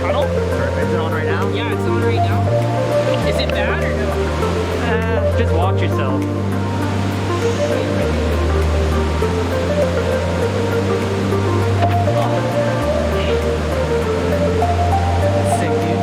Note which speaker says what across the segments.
Speaker 1: tunnel.
Speaker 2: Is it on right now?
Speaker 1: Yeah, it's on right now. Is it bad or no?
Speaker 2: Just watch yourself. Sick, dude.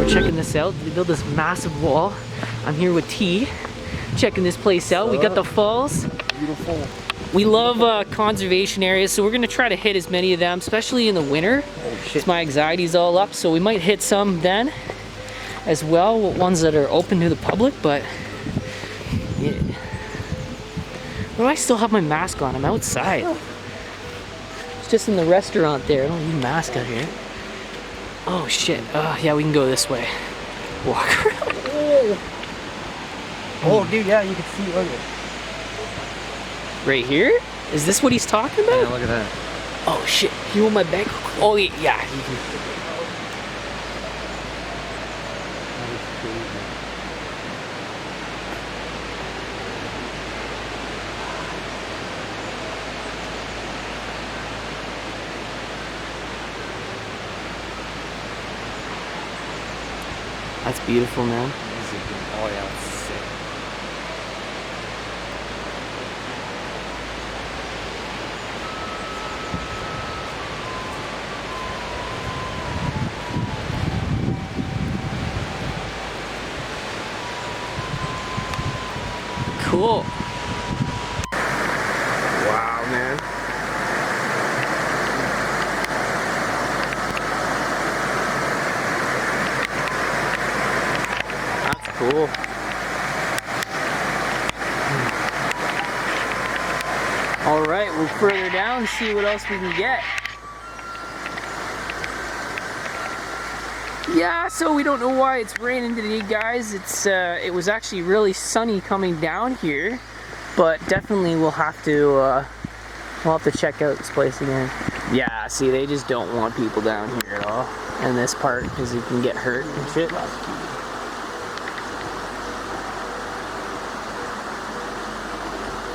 Speaker 2: Checking this out. They built this massive wall. I'm here with T, checking this place out. We got the falls.
Speaker 3: Beautiful.
Speaker 1: We love conservation areas, so we're gonna try to hit as many of them, especially in the winter.
Speaker 3: Oh shit.
Speaker 1: It's my anxiety's all up, so we might hit some then as well, ones that are open to the public, but yeah. Why do I still have my mask on? I'm outside. It's just in the restaurant there. I don't need a mask out here. Oh shit. Yeah, we can go this way. Walk around.
Speaker 3: Oh dude, yeah, you can see it. Look at it.
Speaker 1: Right here? Is this what he's talking about?
Speaker 3: Yeah, look at that.
Speaker 1: Oh shit. You want my bank? Oh yeah, yeah. You can. That's beautiful, man.
Speaker 3: Oh yeah, it's sick.
Speaker 1: Cool. Wow, man. Cool. All right, we'll further down and see what else we can get. Yeah, so we don't know why it's raining today, guys. It was actually really sunny coming down here, but definitely we'll have to check out this place again. Yeah, see, they just don't want people down here at all in this part because you can get hurt and shit.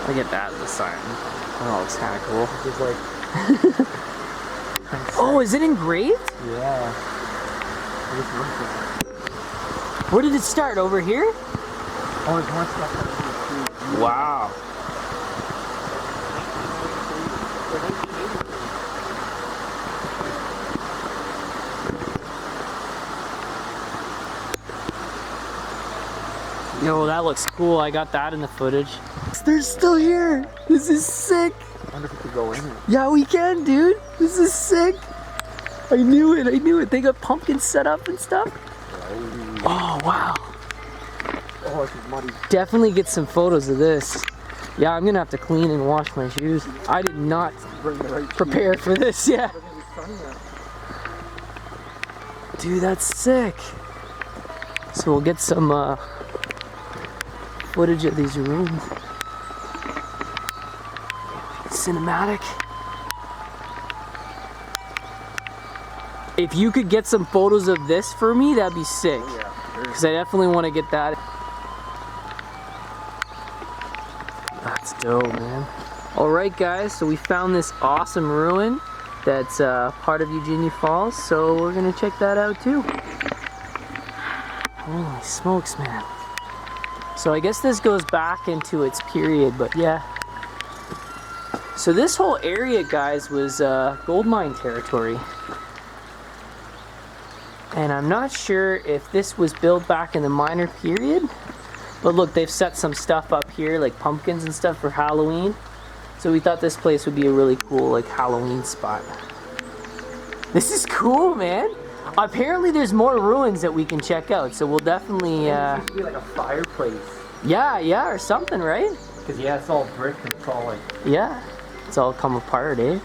Speaker 1: Look at that, the sign. Oh, it's kind of cool.
Speaker 3: It's like.
Speaker 1: Oh, is it engraved?
Speaker 3: Yeah.
Speaker 1: Where did it start? Over here?
Speaker 3: Oh, it's one stuff.
Speaker 1: Wow. Yo, that looks cool. I got that in the footage. They're still here. This is sick.
Speaker 3: I wonder if we could go in it.
Speaker 1: Yeah, we can, dude. This is sick. I knew it. I knew it. They got pumpkins set up and stuff. Oh, wow.
Speaker 3: Oh, this is muddy.
Speaker 1: Definitely get some photos of this. Yeah, I'm gonna have to clean and wash my shoes. I did not prepare for this. Yeah. Dude, that's sick. So we'll get some footage of these rooms. Cinematic. If you could get some photos of this for me, that'd be sick. Because I definitely want to get that. That's dope, man. Alright guys, so we found this awesome ruin that's part of Eugenia Falls, so we're gonna check that out too. Holy smokes, man. So I guess this goes back into its period, but yeah. So this whole area, guys, was gold mine territory. And I'm not sure if this was built back in the minor period, but look, they've set some stuff up here, like pumpkins and stuff for Halloween. So we thought this place would be a really cool, like, Halloween spot. This is cool, man. Apparently there's more ruins that we can check out, so we'll definitely...
Speaker 3: It used to be like a fireplace.
Speaker 1: Yeah, or something, right?
Speaker 3: Because, yeah, it's all brick and it's all like...
Speaker 1: Yeah, it's all come apart, eh?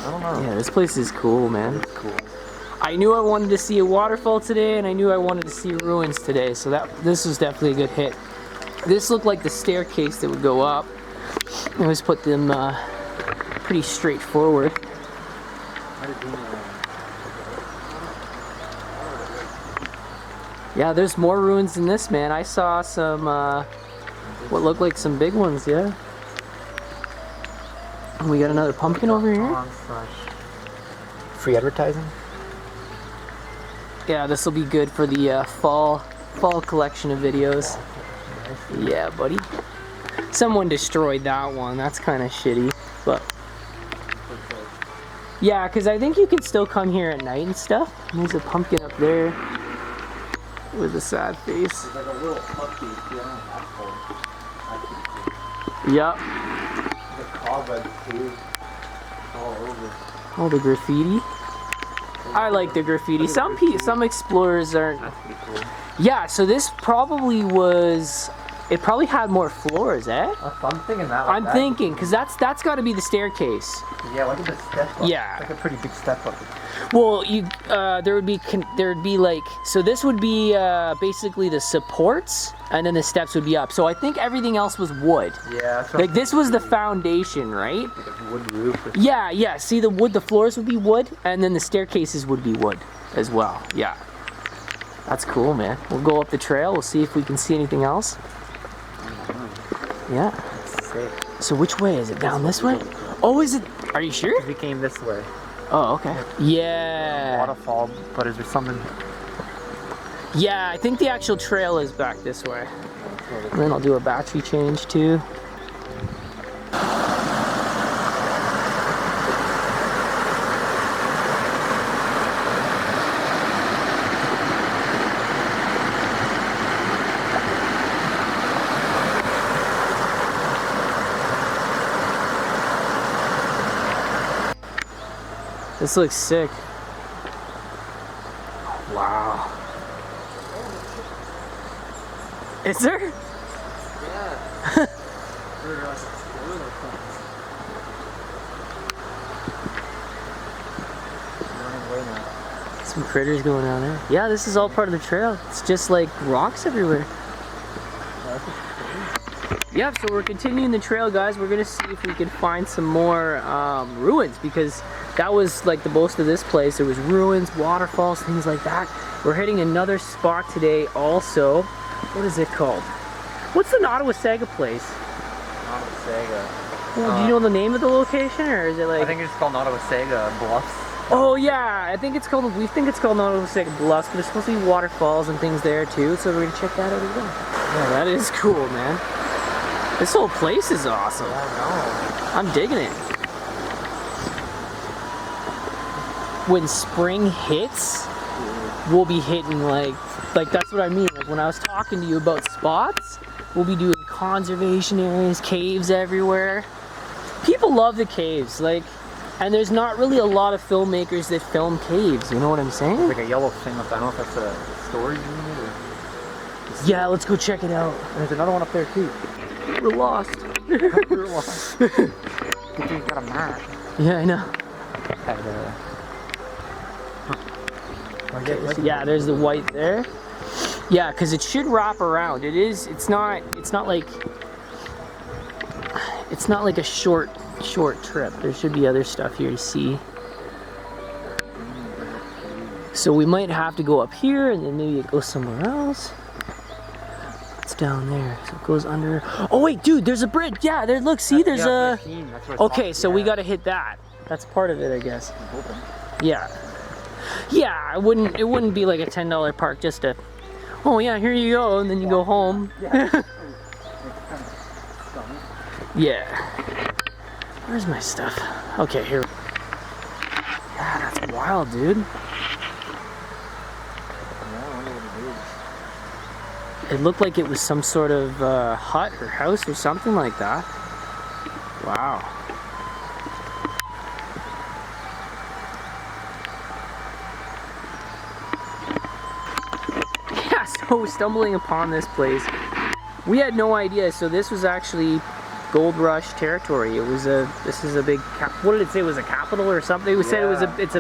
Speaker 3: I don't know.
Speaker 1: Yeah, this place is cool, man.
Speaker 3: It's cool.
Speaker 1: I knew I wanted to see a waterfall today, and I knew I wanted to see ruins today, so this was definitely a good hit. This looked like the staircase that would go up. I always put them pretty straightforward. Yeah, there's more ruins than this, man. I saw some, what looked like some big ones, yeah. And we got another pumpkin over here.
Speaker 3: Free advertising?
Speaker 1: Yeah, this will be good for the fall collection of videos. Yeah, buddy. Someone destroyed that one. That's kind of shitty, but yeah, because I think you can still come here at night and stuff. And there's a pumpkin up there with a sad face.
Speaker 3: There's like a little puppy.
Speaker 1: Yep.
Speaker 3: The cobwebs too. All over.
Speaker 1: Oh, the graffiti. I like the graffiti. Some explorers aren't.
Speaker 3: That's pretty cool.
Speaker 1: Yeah, so this probably was. It probably had more floors, eh?
Speaker 3: I'm thinking that.
Speaker 1: I'm thinking, because that's got to be the staircase.
Speaker 3: Yeah, look at the step up.
Speaker 1: Yeah.
Speaker 3: It's like a pretty big step up.
Speaker 1: Well, there would be like, so this would be basically the supports, and then the steps would be up. So I think everything else was wood.
Speaker 3: Yeah.
Speaker 1: Like this was the foundation, right?
Speaker 3: Like a wood roof.
Speaker 1: Yeah. See the floors would be wood, and then the staircases would be wood as well. Yeah. That's cool, man. We'll go up the trail. We'll see if we can see anything else. Yeah.
Speaker 3: Sick.
Speaker 1: So which way is it? Down this way? Oh, is it? Are you sure?
Speaker 3: We came this way.
Speaker 1: Oh, okay. Yeah.
Speaker 3: Waterfall, but is there something?
Speaker 1: Yeah, I think the actual trail is back this way. And then I'll do a battery change too. This looks sick. Wow. Is there?
Speaker 3: Yeah.
Speaker 1: Some critters going down there. Yeah, this is all part of the trail. It's just like rocks everywhere. Yeah, so we're continuing the trail, guys. We're gonna see if we can find some more ruins, because that was like the most of this place. There was ruins, waterfalls, things like that. We're hitting another spot today also. What is it called? What's the Nottawasaga place?
Speaker 3: Nottawasaga.
Speaker 1: Well, do you know the name of the location, or is it like?
Speaker 3: I think it's called Nottawasaga Bluffs.
Speaker 1: Oh yeah, I think it's called. We think it's called Napoleon Bluffs, but there's supposed to be waterfalls and things there too. So we're gonna check that out as well. Yeah, that is cool, man. This whole place is awesome. I'm digging it. When spring hits, we'll be hitting like that's what I mean. Like when I was talking to you about spots, we'll be doing conservation areas, caves everywhere. People love the caves, like, and there's not really a lot of filmmakers that film caves. You know what I'm saying?
Speaker 3: It's like a yellow thing up there. I don't know if that's a storage unit or.
Speaker 1: Yeah, let's go check it out.
Speaker 3: And there's another one up there too.
Speaker 1: We're lost.
Speaker 3: We're lost. Good thing you got a map.
Speaker 1: Yeah, I know.
Speaker 3: Okay,
Speaker 1: Yeah, there's the white there. Yeah, because it should wrap around. It is. It's not like. It's not like a short trip. There should be other stuff here to see. So we might have to go up here, and then maybe it goes somewhere else. It's down there, so it goes under. Oh wait, dude, there's a bridge. Yeah, there. Look, see, there's a. Okay, so we got to hit that. That's part of it, I guess. Yeah. Yeah, it wouldn't be like a $10 park just to. Oh yeah, here you go, and then you go home. Yeah. Where's my stuff? Okay, here. Yeah, that's wild, dude. It looked like it was some sort of hut or house or something like that. Wow. Yeah, so stumbling upon this place, we had no idea. So this was actually gold rush territory. It was this is a big, what did it say, it was a capital or something? It said it was it's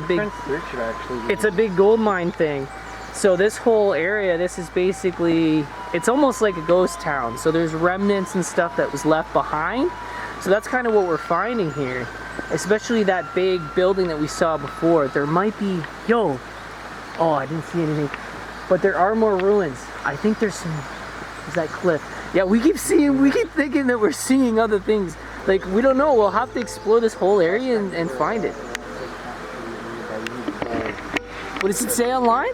Speaker 1: a big gold mine thing. So this whole area, this is basically, it's almost like a ghost town. So there's remnants and stuff that was left behind. So that's kind of what we're finding here. Especially that big building that we saw before. There might be, oh, I didn't see anything. But there are more ruins. I think there's some, is that cliff? Yeah, we keep thinking that we're seeing other things. Like, we don't know, we'll have to explore this whole area and find it. What does it say online?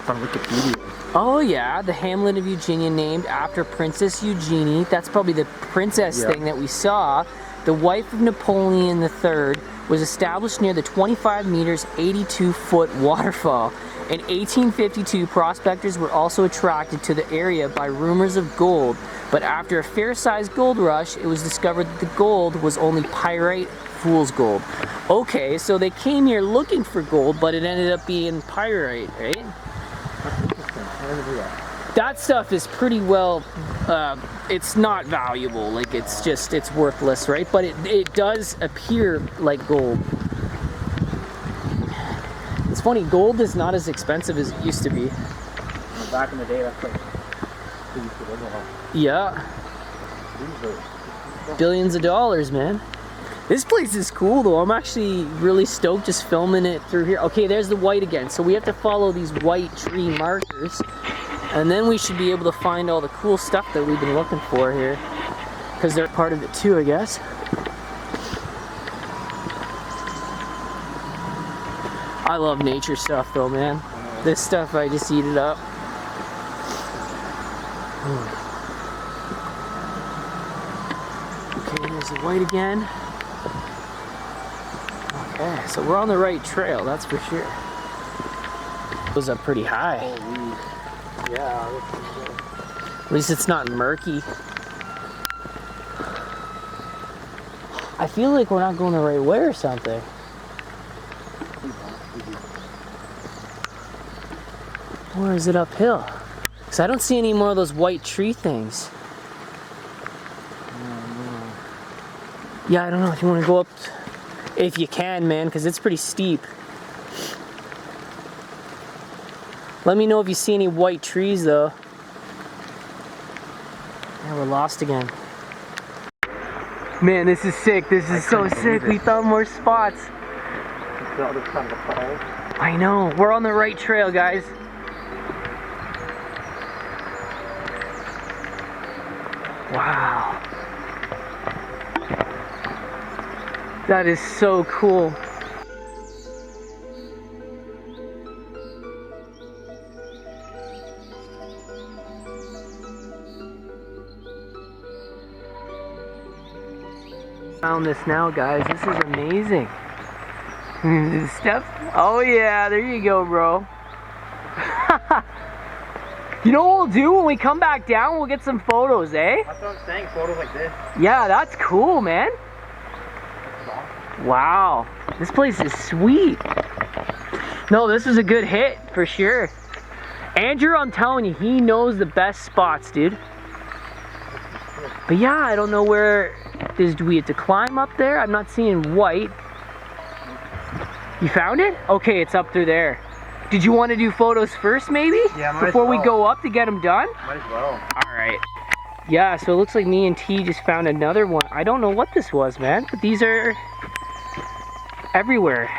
Speaker 3: On Wikipedia.
Speaker 1: Oh yeah, the hamlet of Eugenia named after Princess Eugénie. That's probably the princess thing that we saw. The wife of Napoleon III was established near the 25 meters, 82-foot waterfall. In 1852, prospectors were also attracted to the area by rumors of gold, but after a fair-sized gold rush, it was discovered that the gold was only pyrite, fool's gold. Okay, so they came here looking for gold, but it ended up being pyrite, right? That stuff is pretty well, it's not valuable, like it's worthless, right? But it does appear like gold. It's funny, gold is not as expensive as it used to be.
Speaker 3: Back in the day, that's like,
Speaker 1: yeah. Billions of dollars, man. This place is cool though. I'm actually really stoked just filming it through here. Okay, there's the white again. So we have to follow these white tree markers, and then we should be able to find all the cool stuff that we've been looking for here, because they're part of it too, I guess. I love nature stuff though, man. This stuff, I just eat it up. Okay, there's the white again. Okay, so we're on the right trail, that's for sure. It goes up pretty high.
Speaker 3: holy. Yeah.
Speaker 1: At least it's not murky. I feel like we're not going the right way or something. Or is it uphill? Because I don't see any more of those white tree things. Yeah, I don't know if you want to go up, if you can, man, because it's pretty steep. Let me know if you see any white trees, though. Yeah, we're lost again. Man, this is sick. This is so sick. We found more spots. I know. We're on the right trail, guys. Wow. That is so cool. Found this now, guys. This is amazing. Steph. Oh yeah, there you go, bro. You know what we'll do when we come back down? We'll get some photos, eh?
Speaker 3: That's what I'm saying, photos like this.
Speaker 1: Yeah, that's cool, man. Wow, this place is sweet. No, this is a good hit for sure. Andrew, I'm telling you, he knows the best spots, dude. But yeah, I don't know where do we have to climb up there? I'm not seeing white. You found it? Okay, it's up through there. Did you want to do photos first, maybe?
Speaker 3: Yeah, might
Speaker 1: before
Speaker 3: as well.
Speaker 1: we go up to get them done?
Speaker 3: Might as well.
Speaker 1: All right. Yeah, so it looks like me and T just found another one. I don't know what this was, man, but these are everywhere.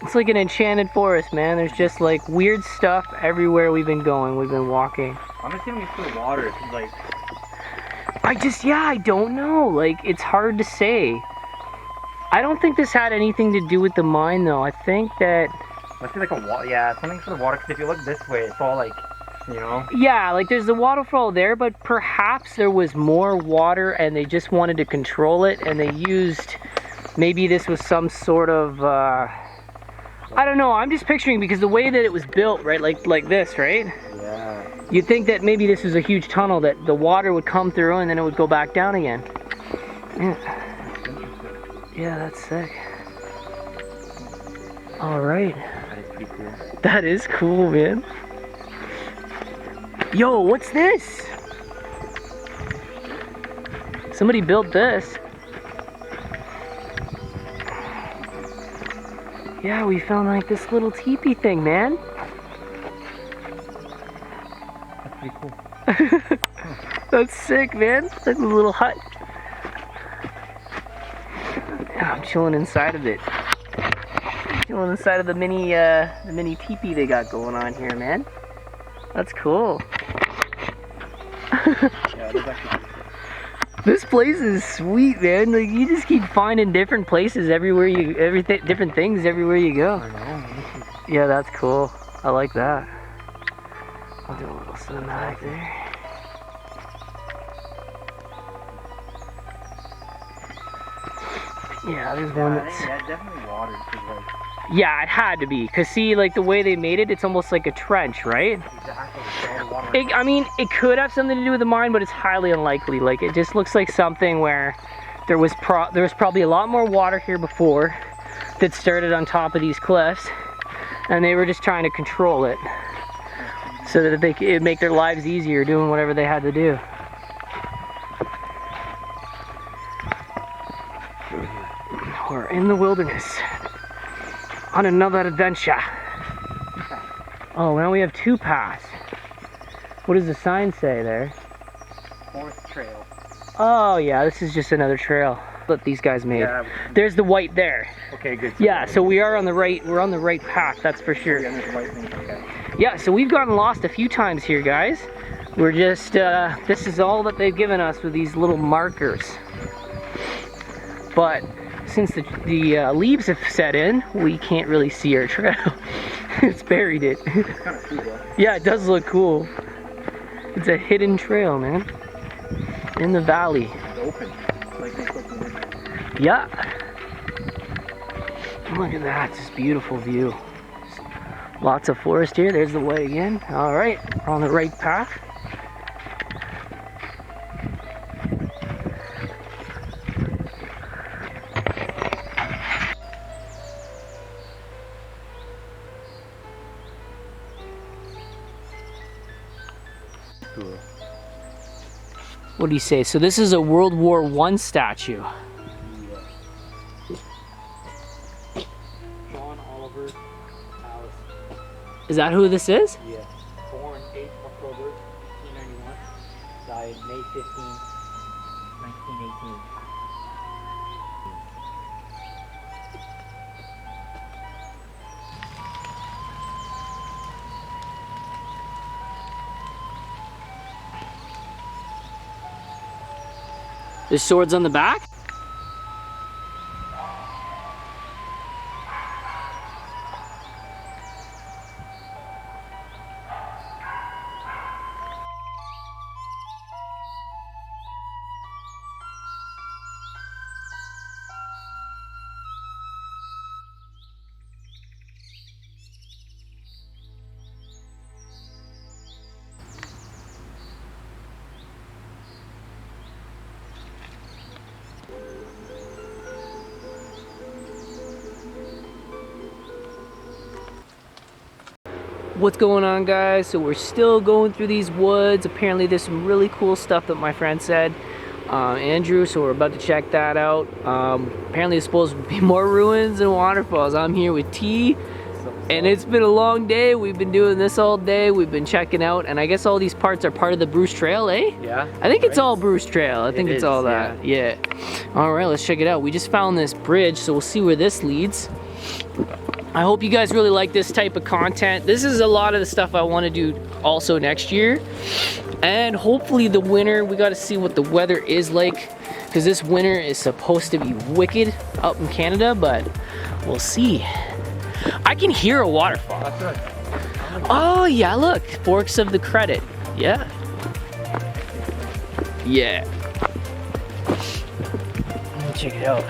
Speaker 1: It's like an enchanted forest, man. There's just like weird stuff everywhere we've been going. We've been walking.
Speaker 3: I'm assuming it's the water. It's like...
Speaker 1: I don't know. Like, it's hard to say. I don't think this had anything to do with the mine, though. I think that...
Speaker 3: Must be like a water, yeah, something for the water, because if you look this way, it's all like, you know?
Speaker 1: Yeah, like there's the waterfall there, but perhaps there was more water and they just wanted to control it, and they used... Maybe this was some sort of... I don't know, I'm just picturing, because the way that it was built, right, like this, right?
Speaker 3: Yeah.
Speaker 1: You'd think that maybe this was a huge tunnel that the water would come through and then it would go back down again. Yeah. Yeah, that's sick. All right.
Speaker 3: That is pretty cool.
Speaker 1: That is cool, man. Yo, what's this? Somebody built this. Yeah, we found like this little teepee thing, man.
Speaker 3: That's pretty cool.
Speaker 1: That's sick, man. It's like a little hut. Yeah, I'm chilling inside of it. Chilling inside of the mini teepee they got going on here, man. That's cool.
Speaker 3: Yeah, it is actually...
Speaker 1: This place is sweet, man. Like, you just keep finding different places everywhere you, different things everywhere you go.
Speaker 3: I know.
Speaker 1: Yeah, that's cool. I like that. I'll do a little cinematic there. Yeah, there's one that's...
Speaker 3: Yeah, definitely water, because like...
Speaker 1: Yeah, it had to be. Because see, like the way they made it, it's almost like a trench, right?
Speaker 3: Exactly. All the water.
Speaker 1: I mean, it could have something to do with the mine, but it's highly unlikely. Like, it just looks like something where there was probably a lot more water here before that started on top of these cliffs, and they were just trying to control it so that it'd make their lives easier doing whatever they had to do. We're in the wilderness on another adventure. Oh, now we have two paths. What does the sign say there?
Speaker 3: Fourth trail.
Speaker 1: Oh yeah, this is just another trail that these guys made.
Speaker 3: Yeah.
Speaker 1: There's the white there.
Speaker 3: Okay, good.
Speaker 1: Yeah, so we are on the right, we're on the right path, that's for sure.
Speaker 3: Yeah, there's a white thing. Okay.
Speaker 1: Yeah, so we've gotten lost a few times here, guys. We're just, this is all that they've given us with these little markers. But since the leaves have set in, we can't really see our trail. It's buried it.
Speaker 3: It's kind of cool, though.
Speaker 1: Yeah, it does look cool. It's a hidden trail, man. In the valley.
Speaker 3: It's open. Like they put them in.
Speaker 1: Yeah. Look at that, just beautiful view. Lots of forest here. There's the way again. All right, we're on the right path.
Speaker 3: Cool.
Speaker 1: What do you say? So this is a World War I statue. Is that who this is?
Speaker 3: Yeah. Born 8th October 1891. Died May 15, 1918.
Speaker 1: There's swords on the back? What's going on, guys? So we're still going through these woods. Apparently there's some really cool stuff that my friend said, Andrew, so we're about to check that out. Apparently there's supposed to be more ruins and waterfalls. I'm here with T, and it's been a long day. We've been doing this all day. We've been checking out, and I guess all these parts are part of the Bruce Trail, eh?
Speaker 3: Yeah.
Speaker 1: I think it's all Bruce Trail. I think it's all that. Yeah. All right, let's check it out. We just found this bridge, so we'll see where this leads. I hope you guys really like this type of content. This is a lot of the stuff I want to do also next year. And hopefully the winter, we got to see what the weather is like, because this winter is supposed to be wicked up in Canada, but we'll see. I can hear a waterfall. Oh yeah, look, Forks of the Credit. Yeah. Yeah. Let me check it out.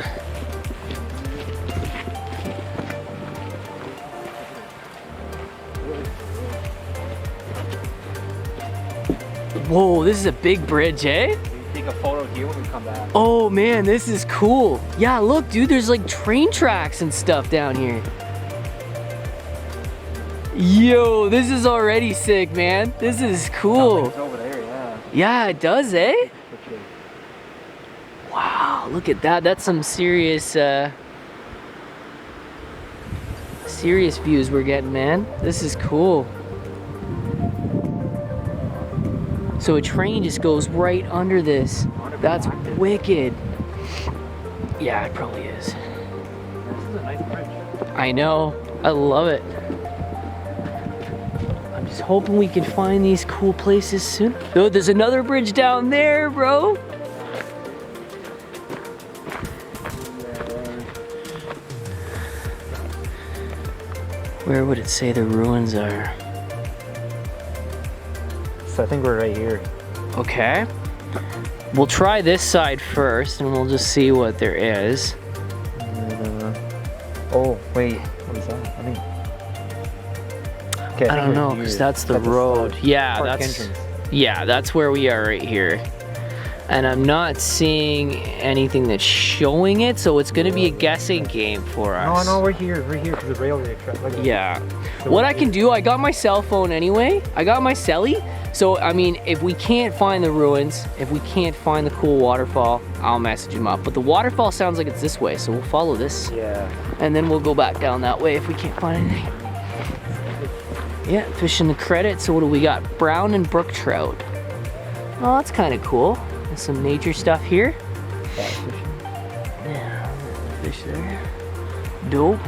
Speaker 1: Whoa, this is a big bridge, eh?
Speaker 3: Take a photo here when we come back.
Speaker 1: Oh man, this is cool. Yeah, look, dude, there's like train tracks and stuff down here. Yo, this is already sick, man. This is cool.
Speaker 3: It's over there, yeah.
Speaker 1: Yeah, it does, eh? Wow, look at that. That's some serious, serious views we're getting, man. This is cool. So a train just goes right under this. That's wicked. Yeah, it probably is.
Speaker 3: This is a nice bridge.
Speaker 1: I know. I love it. I'm just hoping we can find these cool places soon. Oh, there's another bridge down there, bro. Where would it say the ruins are?
Speaker 3: So I think we're right here.
Speaker 1: Okay. We'll try this side first and we'll just see what there is.
Speaker 3: Oh, wait. What is that? I think. Okay,
Speaker 1: I don't know, because that's the road. Yeah, that's where we are right here. And I'm not seeing anything that's showing it, so it's gonna be a guessing game for us.
Speaker 3: No, we're here because the railway track.
Speaker 1: Yeah. What I can do, I got my cell phone anyway. I got my celly. So, I mean, if we can't find the ruins, if we can't find the cool waterfall, I'll message him up. But the waterfall sounds like it's this way, so we'll follow this.
Speaker 3: Yeah.
Speaker 1: And then we'll go back down that way if we can't find anything. Yeah, fishing the credit. So what do we got? Brown and brook trout. Oh, that's kind of cool. There's some nature stuff here. Yeah, fish there. Dope.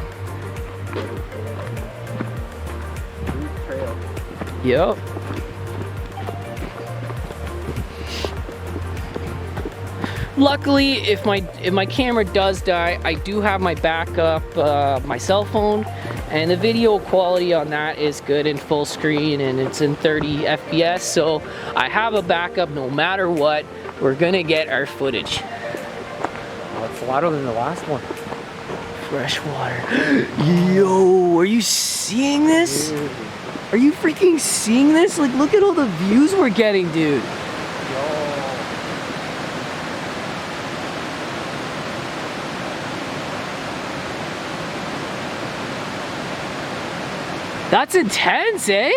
Speaker 1: Yep. Luckily, if my camera does die, I do have my backup, my cell phone, and the video quality on that is good in full screen, and it's in 30 FPS, so I have a backup no matter what. We're gonna get our footage.
Speaker 3: Oh, it's louder than the last one.
Speaker 1: Fresh water. Yo, are you seeing this?
Speaker 3: Dude.
Speaker 1: Are you freaking seeing this? Like, look at all the views we're getting, dude. That's intense, eh?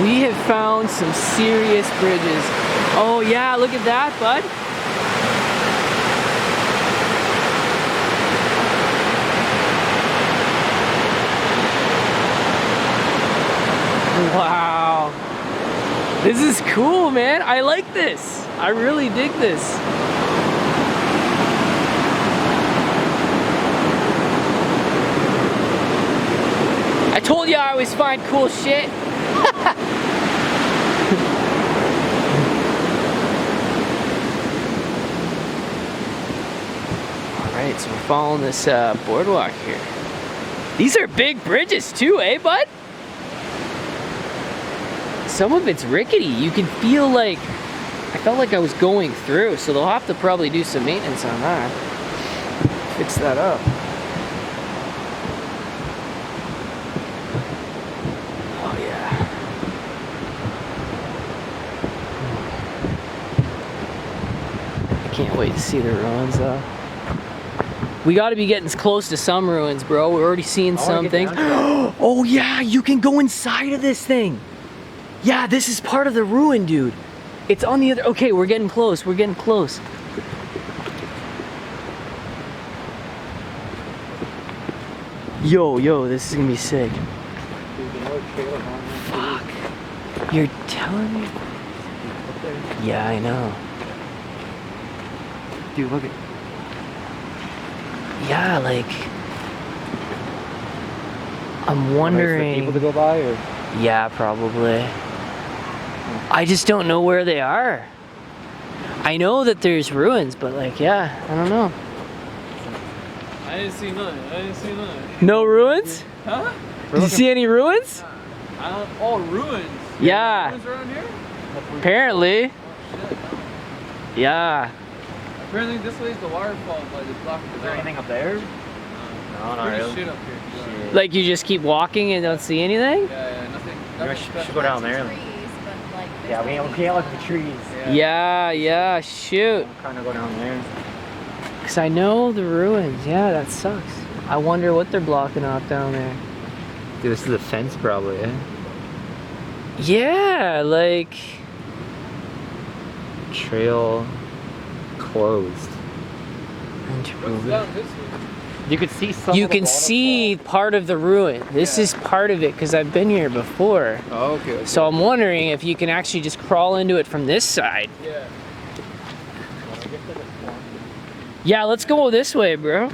Speaker 1: We have found some serious bridges. Oh yeah, look at that, bud. Wow. This is cool, man. I like this. I really dig this. I told you I always find cool shit. Alright, so we're following this boardwalk here. These are big bridges too, eh, bud? Some of it's rickety. You can feel like, I felt like I was going through, so they'll have to probably do some maintenance on that. Fix that up. Oh yeah. I can't wait to see the ruins though. We got to be getting close to some ruins, bro. We're already seeing some things. Oh yeah, you can go inside of this thing. Yeah, this is part of the ruin, dude. It's on the other, okay, we're getting close, we're getting close. Yo, this is gonna be sick. Fuck. You're telling me? Yeah, I know.
Speaker 3: Dude, look at.
Speaker 1: Yeah, like, I'm wondering.
Speaker 3: For people to go by, or?
Speaker 1: Yeah, probably. I just don't know where they are. I know that there's ruins, but like, yeah, I don't know.
Speaker 4: I didn't see none.
Speaker 1: No ruins?
Speaker 4: Huh?
Speaker 1: Did you see any ruins?
Speaker 4: Oh, ruins.
Speaker 1: Yeah.
Speaker 4: Ruins around here?
Speaker 1: Apparently.
Speaker 4: Oh, shit.
Speaker 1: Yeah.
Speaker 4: Apparently this way is the waterfall, but it's blocking the
Speaker 3: Is there anything up there?
Speaker 4: No,
Speaker 3: not
Speaker 4: pretty
Speaker 3: really.
Speaker 4: shit up here.
Speaker 3: Shit.
Speaker 1: Like you just keep walking and don't see anything?
Speaker 4: Yeah, nothing.
Speaker 3: Maybe
Speaker 4: nothing
Speaker 3: we should go down there.
Speaker 5: Trees, but like
Speaker 3: Yeah, we can't look at the trees.
Speaker 1: Yeah, shoot.
Speaker 3: I'm trying to go down there.
Speaker 1: Cause I know the ruins. Yeah, that sucks. I wonder what they're blocking off down there.
Speaker 3: Dude, this is a fence probably, eh?
Speaker 1: Yeah, like,
Speaker 3: Trail closed.
Speaker 4: What's down this way?
Speaker 3: You could see some
Speaker 1: you
Speaker 3: of the
Speaker 1: can see part of the ruin. This is part of it because I've been here before.
Speaker 4: Oh, okay.
Speaker 1: So I'm wondering if you can actually just crawl into it from this side.
Speaker 4: Yeah.
Speaker 1: Yeah, let's go this way, bro.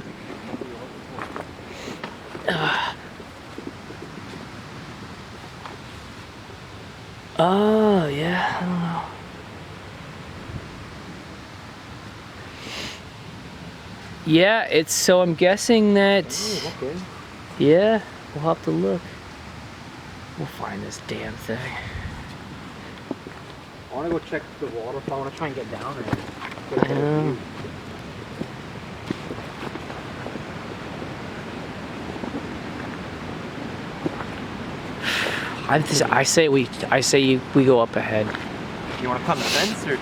Speaker 1: Oh, yeah, I don't know. Yeah, it's, so I'm guessing that,
Speaker 3: Okay.
Speaker 1: yeah, we'll have to look. We'll find this damn thing.
Speaker 3: I want to go check the waterfall. I want to try and get down there.
Speaker 1: I know. I say we go up ahead.
Speaker 3: You want to climb the fence or?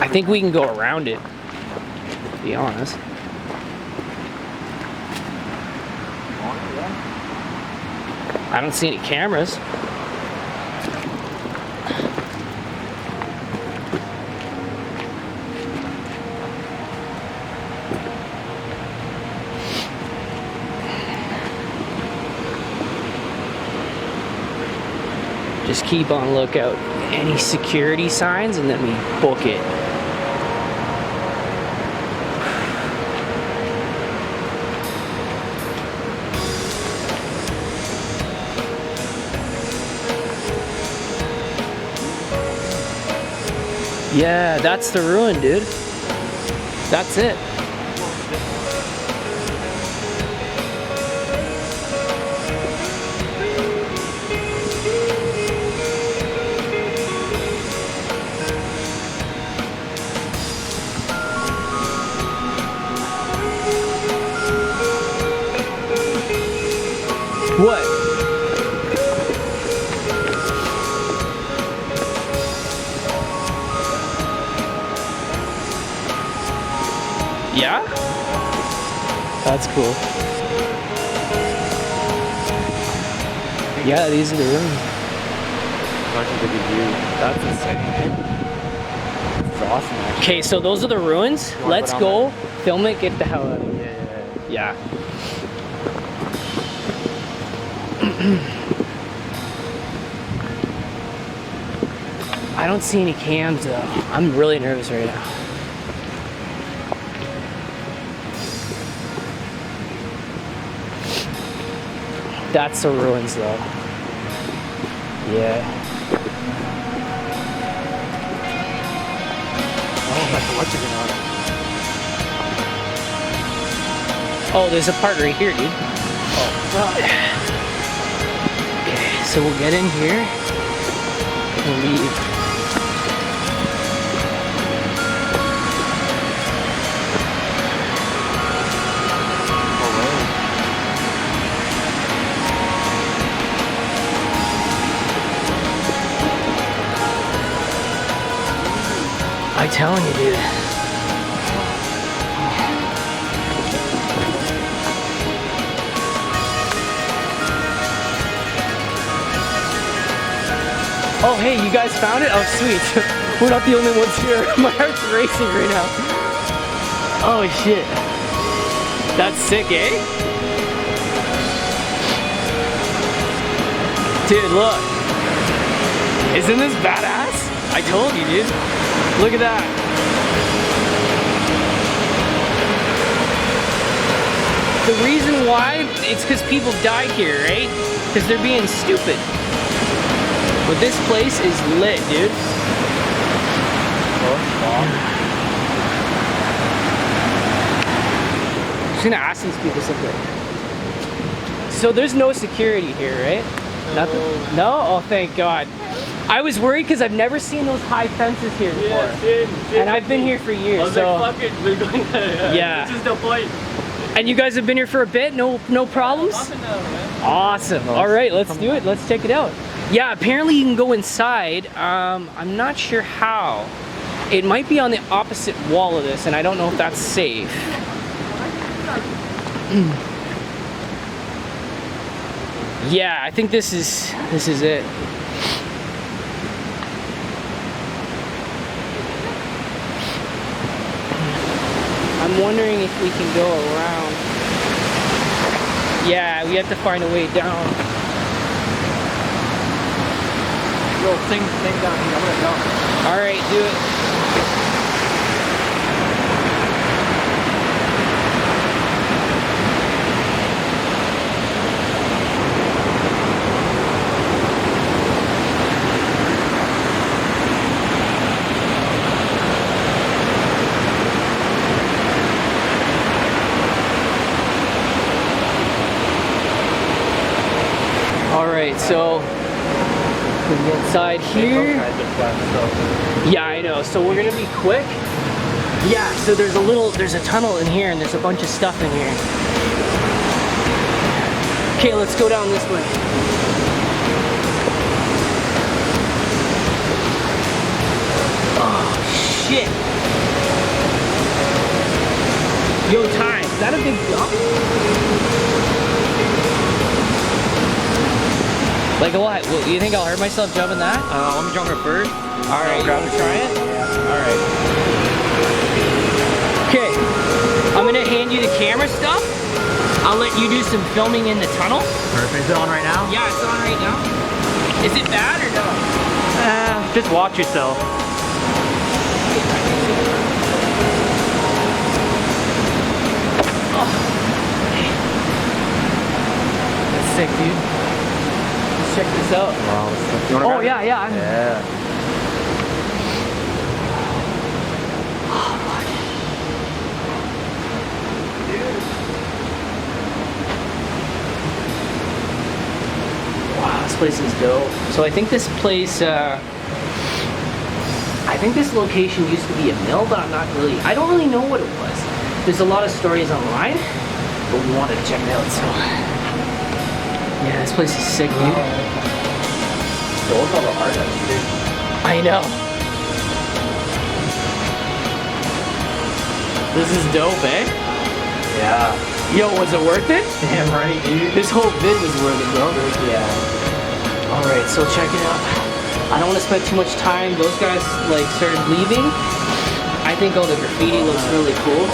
Speaker 1: I think we can go around it, to be honest. I don't see any cameras. Just keep on lookout. Any security signs and then we book it. Yeah, that's the ruin, dude. That's it. What? Yeah? That's cool. Yeah, these are the rooms.
Speaker 3: Much of a good view. That's insane. It's awesome, actually.
Speaker 1: Okay, so those are the ruins.
Speaker 3: wanna
Speaker 1: Let's
Speaker 3: go
Speaker 1: go,
Speaker 3: down
Speaker 1: film it, get the hell out of here.
Speaker 3: Yeah.
Speaker 1: Yeah. I don't see any cams though. I'm really nervous right now. That's the ruins though. Yeah.
Speaker 3: Oh, that's electric on it.
Speaker 1: Oh, there's a part right here, dude. Okay, so we'll get in here and leave. I'm telling you, dude. Oh, hey, you guys found it? Oh, sweet. We're not the only ones here. My heart's racing right now. Oh, shit. That's sick, eh? Dude, look. Isn't this badass? I told you, dude. Look at that. The reason why, it's because people die here, right? Because they're being stupid. But this place is lit, dude. I'm just gonna ask these people something. So there's no security here, right? Nothing? No? Oh, thank God. I was worried because I've never seen those high fences here before.
Speaker 3: Yeah, same.
Speaker 1: And I've been here for years,
Speaker 3: I was
Speaker 1: so...
Speaker 3: like, fuck it, we're going to...
Speaker 1: Yeah.
Speaker 3: This is the point.
Speaker 1: And you guys have been here for a bit? No problems?
Speaker 4: Nothing now, man.
Speaker 1: Awesome. All right, let's do it. Let's check it out. Yeah, apparently you can go inside. I'm not sure how. It might be on the opposite wall of this, and I don't know if that's safe. Yeah, I think this is it. I'm wondering if we can go around. Yeah, we have to find a way down.
Speaker 4: Yo, sing down here. I'm gonna go.
Speaker 1: All right, do it. All right, so we get inside here. Yeah, I know. So we're gonna be quick. Yeah, so there's a tunnel in here, and there's a bunch of stuff in here. Okay, let's go down this way. Oh shit! Yo, Ty, is that a big jump? Like what? Well, you think I'll hurt myself jumping that?
Speaker 3: Let me jump it first.
Speaker 1: All right, grab and try it.
Speaker 3: Yeah.
Speaker 1: All right. Okay, I'm gonna hand you the camera stuff. I'll let you do some filming in the tunnel.
Speaker 3: Perfect. Is it on right now?
Speaker 1: Yeah, it's on right now. Is it bad or no?
Speaker 3: Just watch yourself.
Speaker 1: Oh. That's sick, dude. Let's check this out.
Speaker 3: Wow.
Speaker 1: Oh yeah.
Speaker 3: Yeah.
Speaker 1: Wow, this place is dope. So I think this place, I think this location used to be a mill, but I don't really know what it was. There's a lot of stories online, but we wanted to check it out, so. Yeah, this place is sick, dude. I know. This is dope, eh?
Speaker 3: Yeah.
Speaker 1: Yo, was it worth it?
Speaker 3: Damn right, dude.
Speaker 1: This whole vid was worth it, bro.
Speaker 3: Yeah.
Speaker 1: Alright, so check it out. I don't want to spend too much time. Those guys like started leaving. I think all the graffiti looks really cool.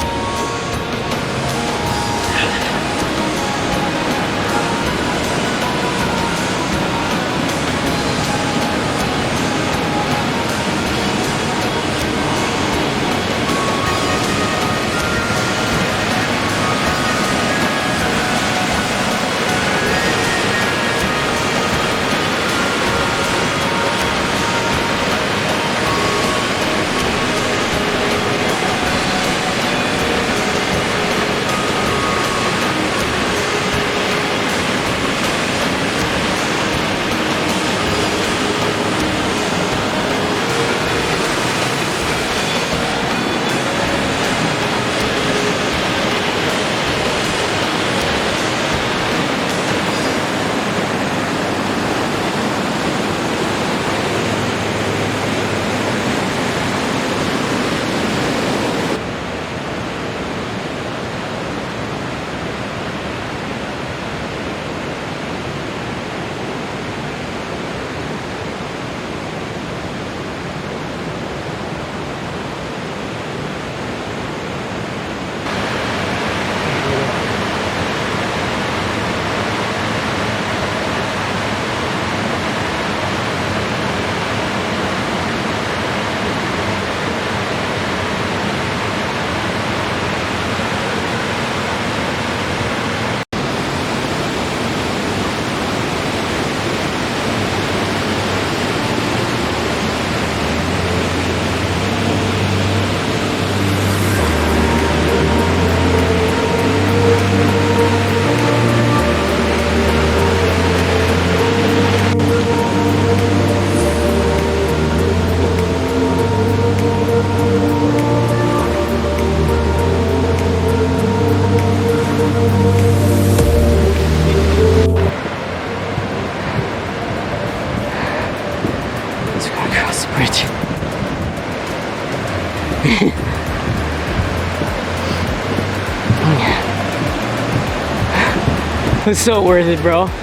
Speaker 1: was so worth it, bro.
Speaker 3: That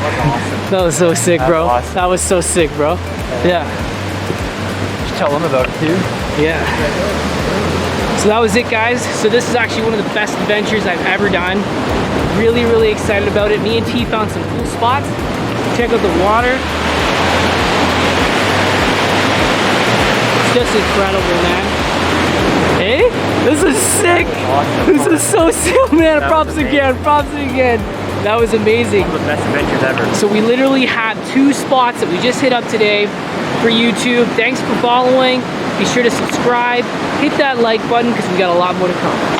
Speaker 3: was awesome.
Speaker 1: That was so sick, bro.
Speaker 3: That's awesome.
Speaker 1: That was so sick, bro. Yeah.
Speaker 3: Just tell them about it too.
Speaker 1: Yeah. So that was it, guys. So this is actually one of the best adventures I've ever done. Really, really excited about it. Me and T found some cool spots. Check out the water. It's just incredible, man. Hey, this is sick.
Speaker 3: Awesome.
Speaker 1: This is so sick, man.
Speaker 3: That
Speaker 1: Props
Speaker 3: was
Speaker 1: again, props again. That was amazing.
Speaker 3: One of the best adventures ever.
Speaker 1: So we literally have 2 spots that we just hit up today for YouTube. Thanks for following. Be sure to subscribe, hit that like button because we got a lot more to come.